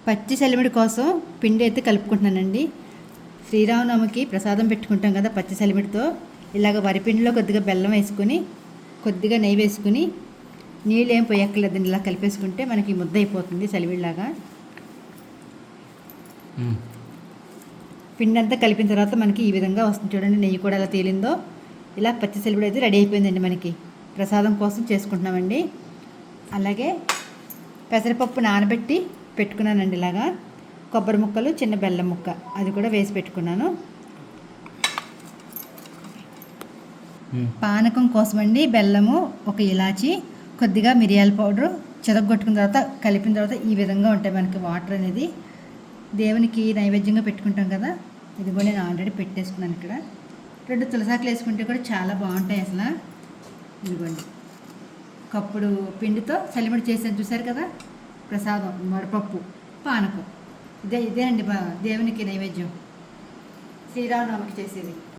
పచ్చి చలిమిడి కోసం పిండి అయితే కలుపుకుంటున్నానండి. శ్రీరామనవమికి ప్రసాదం పెట్టుకుంటాం కదా పచ్చి చలిమిడితో. ఇలాగ వరిపిండిలో కొద్దిగా బెల్లం వేసుకుని కొద్దిగా నెయ్యి వేసుకుని నీళ్ళు ఏం పోయక్కర్లేదండి. ఇలా కలిపేసుకుంటే మనకి ముద్ద అయిపోతుంది చలిమిడిలాగా. పిండి అంతా కలిపిన తర్వాత మనకి ఈ విధంగా వస్తుంది చూడండి. నెయ్యి కూడా ఎలా తేలిందో. ఇలా పచ్చి చలిమిడి అయితే రెడీ అయిపోయిందండి. మనకి ప్రసాదం కోసం చేసుకుంటున్నామండి. అలాగే పెసరపప్పు నానబెట్టి పెట్టుకున్నానండి. ఇలాగా కొబ్బరి ముక్కలు, చిన్న బెల్లం ముక్క అది కూడా వేసి పెట్టుకున్నాను. పానకం కోసమండి బెల్లము, ఒక ఇలాచి, కొద్దిగా మిరియాల పౌడరు చెదగొట్టుకున్న తర్వాత కలిపిన తర్వాత ఈ విధంగా ఉంటాయి మనకి వాటర్ అనేది. దేవునికి నైవేద్యంగా పెట్టుకుంటాం కదా. ఇది కూడా నేను ఆల్రెడీ పెట్టేసుకున్నాను. ఇక్కడ 2 తులసాకులు వేసుకుంటే కూడా చాలా బాగుంటాయి అసలు. ఇదిగోండి కప్పుడు పిండితో చలిమిడి చేసేది చూసారు కదా. ప్రసాదం వడపప్పు పానకం ఇదేనండి దేవునికి నైవేద్యం శ్రీరామనవమికి చేసేది.